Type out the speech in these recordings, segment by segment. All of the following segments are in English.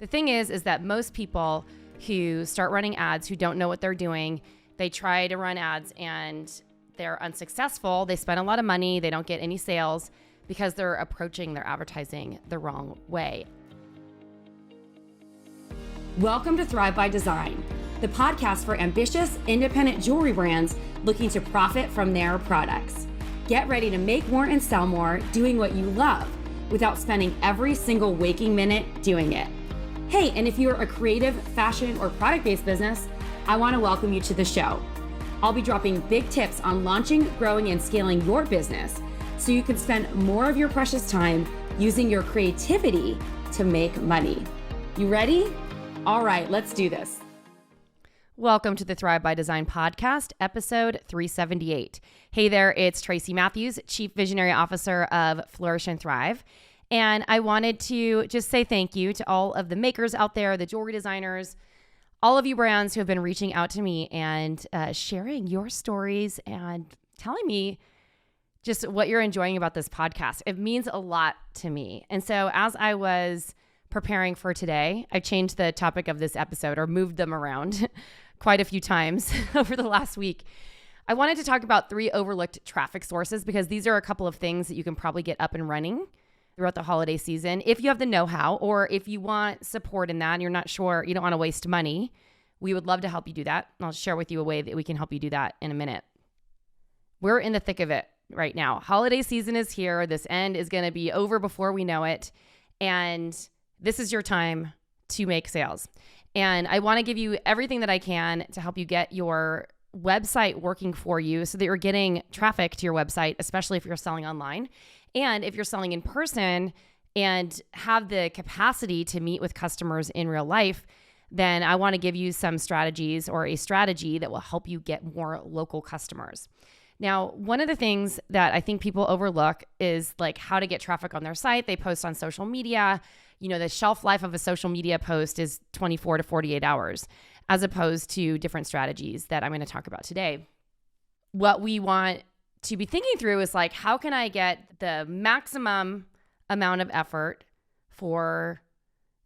The thing is that most people who start running ads who don't know what they're doing, they try to run ads and they're unsuccessful. They spend a lot of money. They don't get any sales because they're approaching their advertising the wrong way. Welcome to Thrive by Design, the podcast for ambitious, independent jewelry brands looking to profit from their products. Get ready to make more and sell more doing what you love without spending every single waking minute doing it. Hey, and if you're a creative, fashion, or product-based business, I want to welcome you to the show. I'll be dropping big tips on launching, growing, and scaling your business so you can spend more of your precious time using your creativity to make money. You ready? All right, let's do this. Welcome to the Thrive by Design podcast, episode 378. Hey there, it's Tracy Matthews, Chief Visionary Officer of Flourish and Thrive. And I wanted to just say thank you to all of the makers out there, the jewelry designers, all of you brands who have been reaching out to me and sharing your stories and telling me just what you're enjoying about this podcast. It means a lot to me. And so as I was preparing for today, I changed the topic of this episode or moved them around quite a few times over the last week. I wanted to talk about 3 overlooked traffic sources because these are a couple of things that you can probably get up and running throughout the holiday season. If you have the know-how or if you want support in that and you're not sure, you don't want to waste money, we would love to help you do that. And I'll share with you a way that we can help you do that in a minute. We're in the thick of it right now. Holiday season is here. This end is going to be over before we know it. And this is your time to make sales. And I want to give you everything that I can to help you get your website working for you so that you're getting traffic to your website, especially if you're selling online. And if you're selling in person and have the capacity to meet with customers in real life, then I want to give you some strategies or a strategy that will help you get more local customers. Now, one of the things that I think people overlook is like how to get traffic on their site. They post on social media. You know, the shelf life of a social media post is 24 to 48 hours, as opposed to different strategies that I'm going to talk about today. What we want to be thinking through is like, how can I get the maximum amount of effort for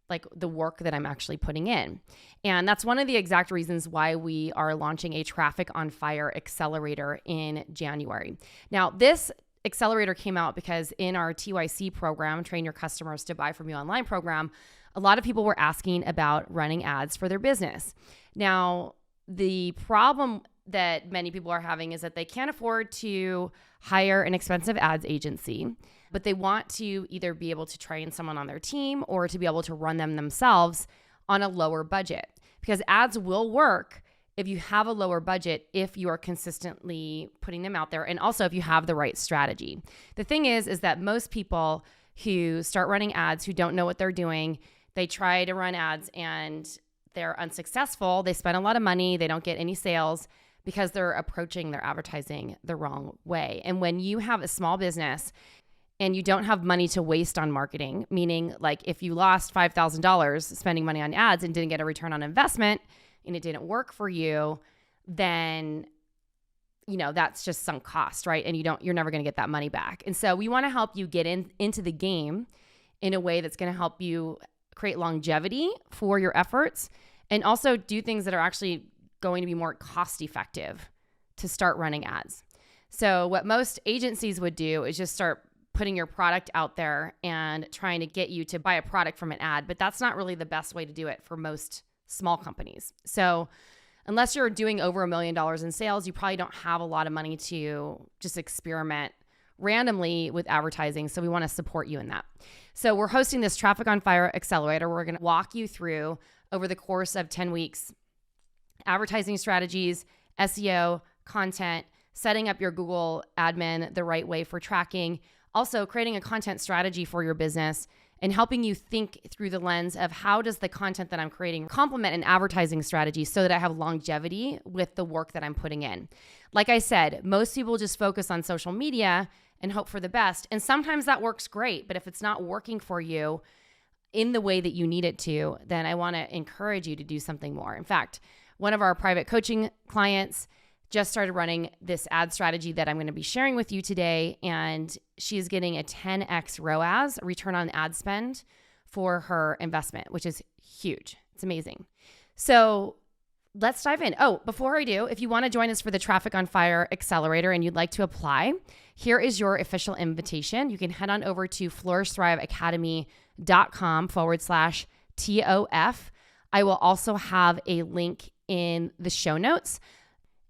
like the work that I'm actually putting in? And that's one of the exact reasons why we are launching a Traffic on Fire accelerator in January. Now, this accelerator came out because in our TYC program, Train Your Customers to Buy From You Online program, a lot of people were asking about running ads for their business. Now, the problem that many people are having is that they can't afford to hire an expensive ads agency, but they want to either be able to train someone on their team or to be able to run them themselves on a lower budget. Because ads will work if you have a lower budget, if you are consistently putting them out there, and also if you have the right strategy. The thing is that most people who start running ads who don't know what they're doing, they try to run ads and they're unsuccessful. They spend a lot of money. They don't get any sales because they're approaching their advertising the wrong way. And when you have a small business and you don't have money to waste on marketing, meaning like if you lost $5,000 spending money on ads and didn't get a return on investment and it didn't work for you, then you know that's just sunk cost, right? And you're never going to get that money back. And so we want to help you get into the game in a way that's going to help you create longevity for your efforts and also do things that are actually going to be more cost effective to start running ads. So what most agencies would do is just start putting your product out there and trying to get you to buy a product from an ad, but that's not really the best way to do it for most small companies. So unless you're doing over $1 million in sales, you probably don't have a lot of money to just experiment randomly with advertising. So we want to support you in that. So we're hosting this Traffic on Fire accelerator. We're going to walk you through over the course of 10 weeks, advertising strategies, SEO, content, setting up your Google admin the right way for tracking, also creating a content strategy for your business and helping you think through the lens of how does the content that I'm creating complement an advertising strategy so that I have longevity with the work that I'm putting in. Like I said, most people just focus on social media and hope for the best. And sometimes that works great, but if it's not working for you in the way that you need it to, then I want to encourage you to do something more. In fact, one of our private coaching clients just started running this ad strategy that I'm going to be sharing with you today. And she's getting a 10x ROAS, return on ad spend, for her investment, which is huge. It's amazing. So let's dive in. Oh, before I do, if you want to join us for the Traffic on Fire Accelerator and you'd like to apply, here is your official invitation. You can head on over to flourishthriveacademy.com/TOF. I will also have a link in the show notes,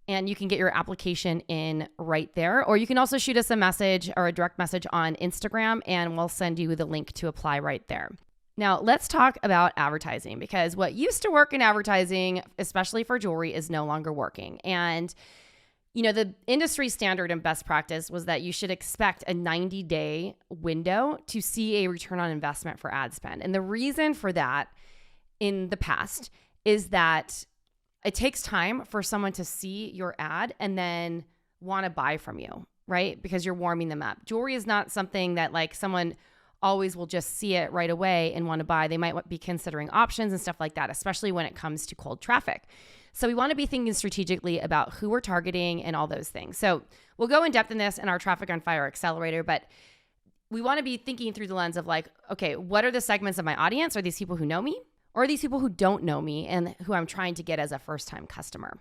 and you can get your application in right there. Or you can also shoot us a message or a direct message on Instagram, and we'll send you the link to apply right there. Now, let's talk about advertising, because what used to work in advertising, especially for jewelry, is no longer working. And, the industry standard and best practice was that you should expect a 90-day window to see a return on investment for ad spend. And the reason for that in the past is that it takes time for someone to see your ad and then want to buy from you, right? Because you're warming them up. Jewelry is not something that someone always will just see it right away and want to buy. They might be considering options and stuff like that, especially when it comes to cold traffic. So we want to be thinking strategically about who we're targeting and all those things. So we'll go in depth in this in our Traffic on Fire Accelerator, but we want to be thinking through the lens of okay, what are the segments of my audience? Are these people who know me? Or are these people who don't know me and who I'm trying to get as a first-time customer?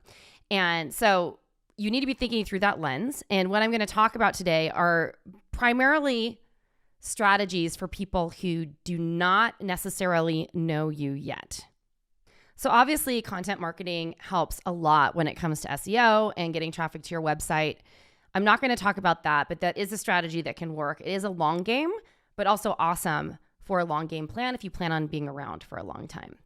And so you need to be thinking through that lens. And what I'm going to talk about today are primarily strategies for people who do not necessarily know you yet. So obviously, content marketing helps a lot when it comes to SEO and getting traffic to your website. I'm not going to talk about that, but that is a strategy that can work. It is a long game, but also awesome for a long game plan if you plan on being around for a long time.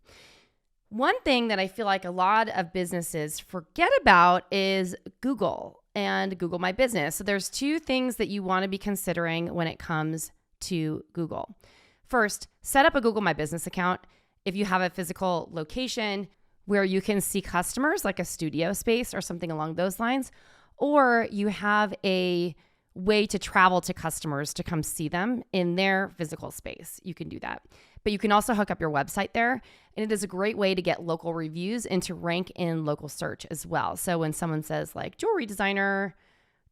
One thing that I feel like a lot of businesses forget about is Google and Google My Business. So there's two things that you want to be considering when it comes to Google. First, set up a Google My Business account if you have a physical location where you can see customers, like a studio space or something along those lines, or you have a way to travel to customers to come see them in their physical space. You can do that. But you can also hook up your website there. And it is a great way to get local reviews and to rank in local search as well. So when someone says jewelry designer,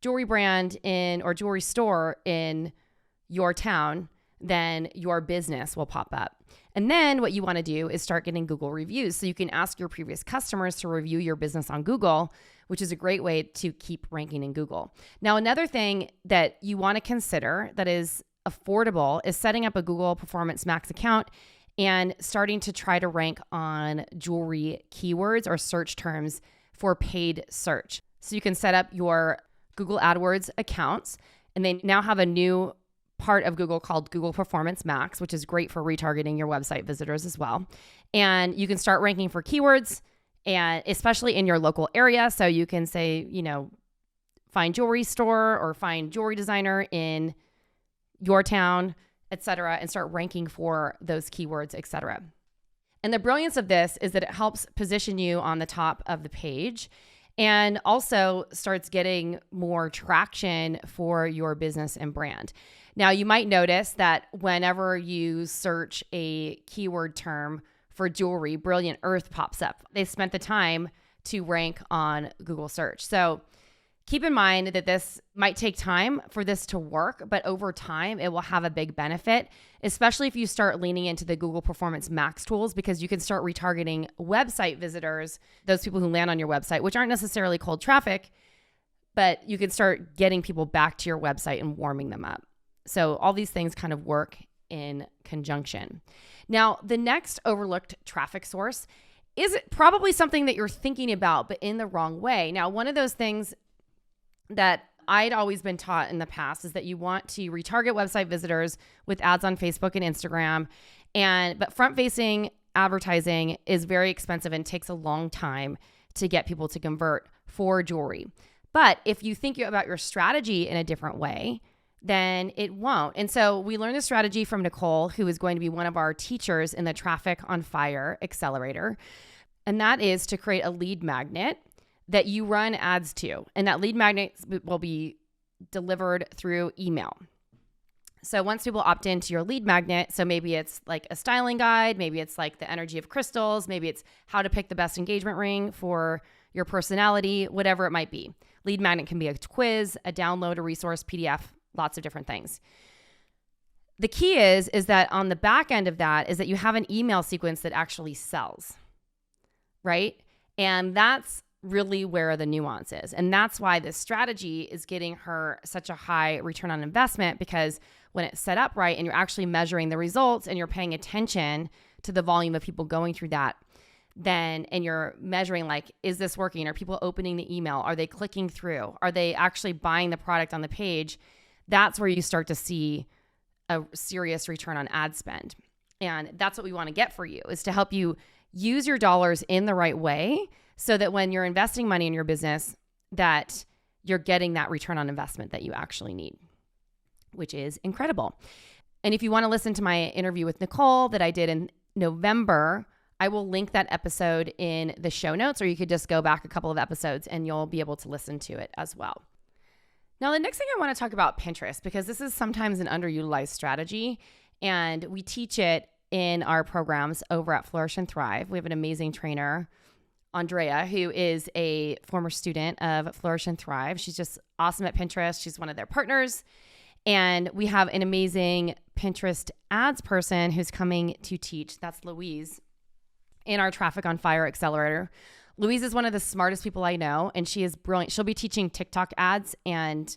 jewelry brand or jewelry store in your town, then your business will pop up. And then what you want to do is start getting Google reviews. So you can ask your previous customers to review your business on Google, which is a great way to keep ranking in Google. Now, another thing that you want to consider that is affordable is setting up a Google Performance Max account and starting to try to rank on jewelry keywords or search terms for paid search. So you can set up your Google AdWords accounts, and they now have a new part of Google called Google Performance Max, which is great for retargeting your website visitors as well. And you can start ranking for keywords, and especially in your local area. So you can say, find jewelry store or find jewelry designer in your town, et cetera, and start ranking for those keywords, et cetera. And the brilliance of this is that it helps position you on the top of the page and also starts getting more traction for your business and brand. Now, you might notice that whenever you search a keyword term for jewelry, Brilliant Earth pops up. They spent the time to rank on Google search. So keep in mind that this might take time for this to work, but over time, it will have a big benefit, especially if you start leaning into the Google Performance Max tools, because you can start retargeting website visitors, those people who land on your website, which aren't necessarily cold traffic, but you can start getting people back to your website and warming them up. So all these things kind of work in conjunction. Now, the next overlooked traffic source is probably something that you're thinking about, but in the wrong way. Now, one of those things that I'd always been taught in the past is that you want to retarget website visitors with ads on Facebook and Instagram. But front-facing advertising is very expensive and takes a long time to get people to convert for jewelry. But if you think about your strategy in a different way, then it won't. And so we learned a strategy from Nicole, who is going to be one of our teachers in the Traffic on Fire Accelerator. And that is to create a lead magnet that you run ads to. And that lead magnet will be delivered through email. So once people opt into your lead magnet, so maybe it's like a styling guide, maybe it's like the energy of crystals, maybe it's how to pick the best engagement ring for your personality, whatever it might be. Lead magnet can be a quiz, a download, a resource, PDF, lots of different things. The key is that on the back end of that is that you have an email sequence that actually sells, right? And that's really where the nuance is. And that's why this strategy is getting her such a high return on investment, because when it's set up right and you're actually measuring the results and you're paying attention to the volume of people going through that, then, and you're measuring like, is this working? Are people opening the email? Are they clicking through? Are they actually buying the product on the page? That's where you start to see a serious return on ad spend. And that's what we want to get for you, is to help you use your dollars in the right way so that when you're investing money in your business, that you're getting that return on investment that you actually need, which is incredible. And if you want to listen to my interview with Nicole that I did in November, I will link that episode in the show notes, or you could just go back a couple of episodes and you'll be able to listen to it as well. Now, the next thing I want to talk about Pinterest, because this is sometimes an underutilized strategy, and we teach it in our programs over at Flourish and Thrive. We have an amazing trainer, Andrea, who is a former student of Flourish and Thrive. She's just awesome at Pinterest. She's one of their partners. And we have an amazing Pinterest ads person who's coming to teach. That's Louise in our Traffic on Fire Accelerator. Louise is one of the smartest people I know, and she is brilliant. She'll be teaching TikTok ads and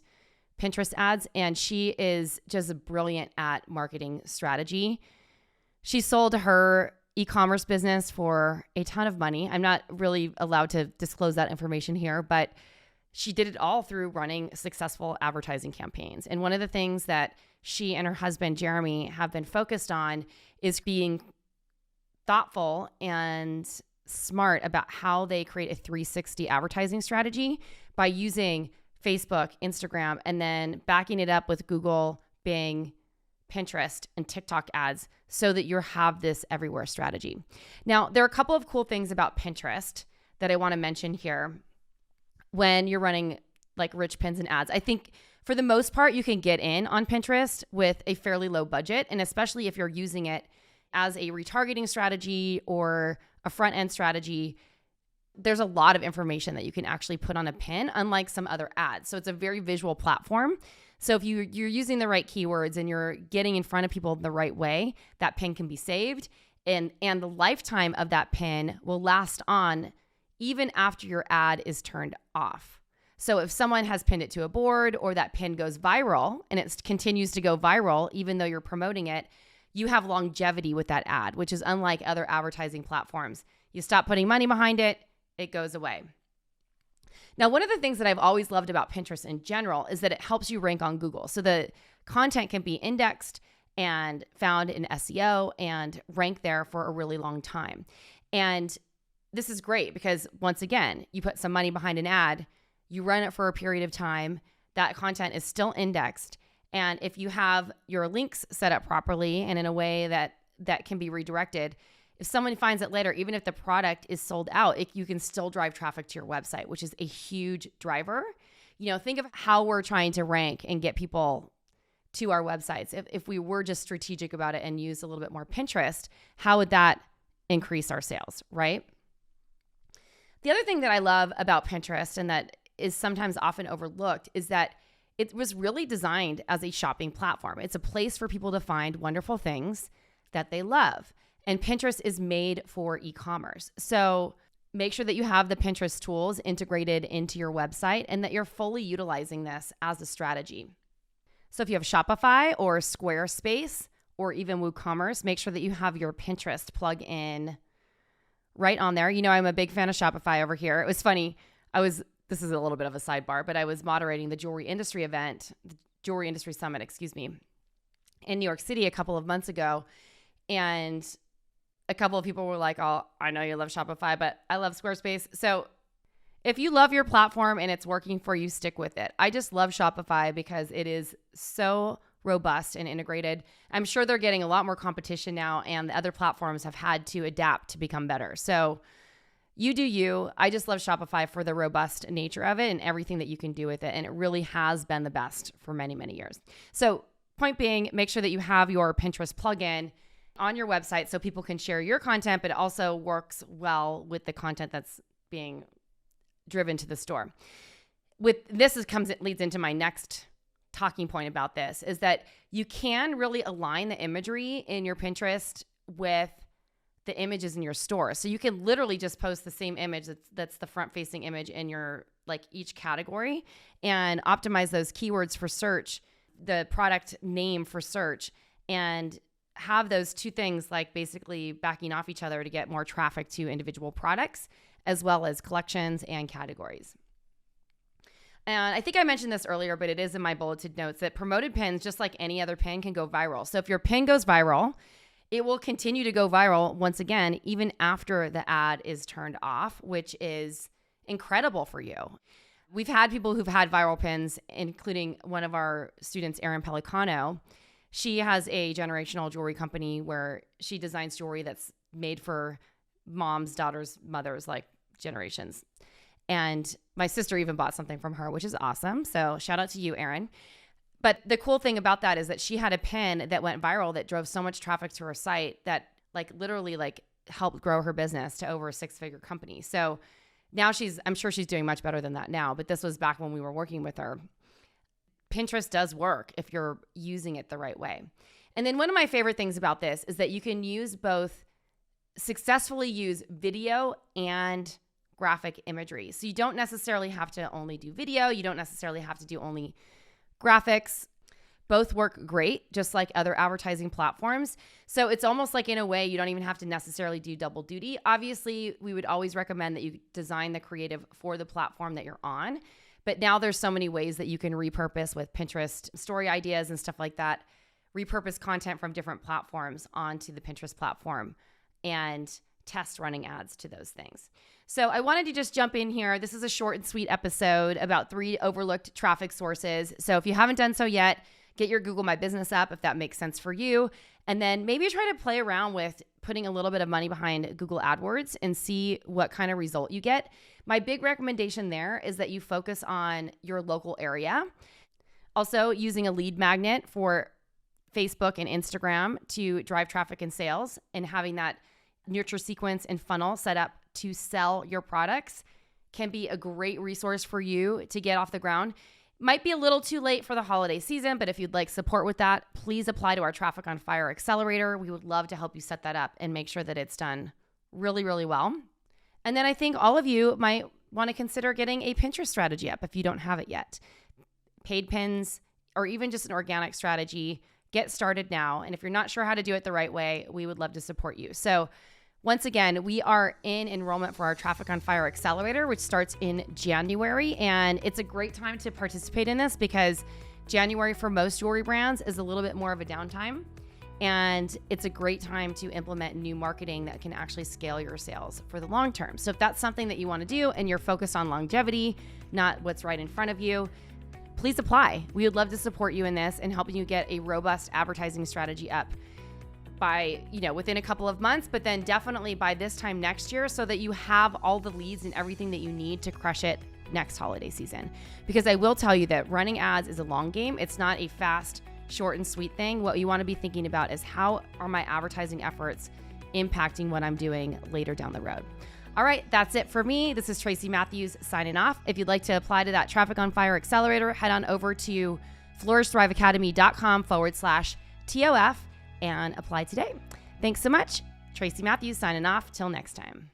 Pinterest ads, and she is just brilliant at marketing strategy. She sold her e-commerce business for a ton of money. I'm not really allowed to disclose that information here, but she did it all through running successful advertising campaigns. And one of the things that she and her husband, Jeremy, have been focused on is being thoughtful and smart about how they create a 360 advertising strategy by using Facebook, Instagram, and then backing it up with Google, Bing, Pinterest, and TikTok ads so that you have this everywhere strategy. Now, there are a couple of cool things about Pinterest that I want to mention here when you're running like rich pins and ads. I think for the most part, you can get in on Pinterest with a fairly low budget, and especially if you're using it as a retargeting strategy or a front end strategy, there's a lot of information that you can actually put on a pin, unlike some other ads. So it's a very visual platform. So if you're using the right keywords and you're getting in front of people the right way, that pin can be saved. And the lifetime of that pin will last on even after your ad is turned off. So if someone has pinned it to a board, or that pin goes viral and it continues to go viral, even though you're promoting it, you have longevity with that ad, which is unlike other advertising platforms. You stop putting money behind it, it goes away. Now, one of the things that I've always loved about Pinterest in general is that it helps you rank on Google. So the content can be indexed and found in SEO and rank there for a really long time. And this is great because, once again, you put some money behind an ad, you run it for a period of time, that content is still indexed. And if you have your links set up properly and in a way that can be redirected, if someone finds it later, even if the product is sold out, you can still drive traffic to your website, which is a huge driver. You know, think of how we're trying to rank and get people to our websites. If we were just strategic about it and used a little bit more Pinterest, how would that increase our sales, right? The other thing that I love about Pinterest, and that is sometimes often overlooked, is that it was really designed as a shopping platform. It's a place for people to find wonderful things that they love. And Pinterest is made for e-commerce. So make sure that you have the Pinterest tools integrated into your website and that you're fully utilizing this as a strategy. So if you have Shopify or Squarespace or even WooCommerce, make sure that you have your Pinterest plug-in right on there. You know, I'm a big fan of Shopify over here. It was funny. This is a little bit of a sidebar, but I was moderating the jewelry industry event, the Jewelry Industry Summit, in New York City a couple of months ago. And a couple of people were like, oh, I know you love Shopify, but I love Squarespace. So if you love your platform and it's working for you, stick with it. I just love Shopify because it is so robust and integrated. I'm sure they're getting a lot more competition now, and the other platforms have had to adapt to become better. So you do you. I just love Shopify for the robust nature of it and everything that you can do with it. And it really has been the best for many, many years. So point being, make sure that you have your Pinterest plugin on your website so people can share your content, but it also works well with the content that's being driven to the store. With this leads into my next talking point about this is that you can really align the imagery in your Pinterest with the images in your store. So you can literally just post the same image that's the front-facing image in your like each category and optimize those keywords for search, the product name for search, and have those two things like basically backing off each other to get more traffic to individual products as well as collections and categories. And I think I mentioned this earlier, but it is in my bulleted notes that promoted pins, just like any other pin, can go viral. So if your pin goes viral, it will continue to go viral once again, even after the ad is turned off, which is incredible for you. We've had people who've had viral pins, including one of our students, Erin Pelicano. She has a generational jewelry company where she designs jewelry that's made for moms, daughters, mothers, like generations. And my sister even bought something from her, which is awesome. So shout out to you, Erin. But the cool thing about that is that she had a pin that went viral that drove so much traffic to her site that like literally like helped grow her business to over a 6-figure company. So now I'm sure she's doing much better than that now, but this was back when we were working with her. Pinterest does work if you're using it the right way. And then one of my favorite things about this is that you can successfully use video and graphic imagery. So you don't necessarily have to only do video. You don't necessarily have to do only graphics. Both work great, just like other advertising platforms. So it's almost like in a way, you don't even have to necessarily do double duty. Obviously, we would always recommend that you design the creative for the platform that you're on. But now there's so many ways that you can repurpose with Pinterest story ideas and stuff like that, repurpose content from different platforms onto the Pinterest platform and test running ads to those things. So I wanted to just jump in here. This is a short and sweet episode about 3 overlooked traffic sources. So if you haven't done so yet, get your Google My Business app if that makes sense for you. And then maybe try to play around with putting a little bit of money behind Google AdWords and see what kind of result you get. My big recommendation there is that you focus on your local area. Also, using a lead magnet for Facebook and Instagram to drive traffic and sales, and having that nurture sequence and funnel set up to sell your products can be a great resource for you to get off the ground. Might be a little too late for the holiday season, but if you'd like support with that, please apply to our Traffic on Fire Accelerator. We would love to help you set that up and make sure that it's done really, really well. And then I think all of you might want to consider getting a Pinterest strategy up if you don't have it yet. Paid pins or even just an organic strategy, get started now. And if you're not sure how to do it the right way, we would love to support you. So once again, we are in enrollment for our Traffic on Fire Accelerator, which starts in January. And it's a great time to participate in this because January for most jewelry brands is a little bit more of a downtime. And it's a great time to implement new marketing that can actually scale your sales for the long term. So if that's something that you want to do and you're focused on longevity, not what's right in front of you, please apply. We would love to support you in this and helping you get a robust advertising strategy up by, within a couple of months, but then definitely by this time next year so that you have all the leads and everything that you need to crush it next holiday season. Because I will tell you that running ads is a long game. It's not a fast, short and sweet thing. What you want to be thinking about is how are my advertising efforts impacting what I'm doing later down the road. All right, that's it for me. This is Tracy Matthews signing off. If you'd like to apply to that Traffic on Fire Accelerator, head on over to flourishthriveacademy.com/TOF and apply today. Thanks so much. Tracy Matthews signing off. Till next time.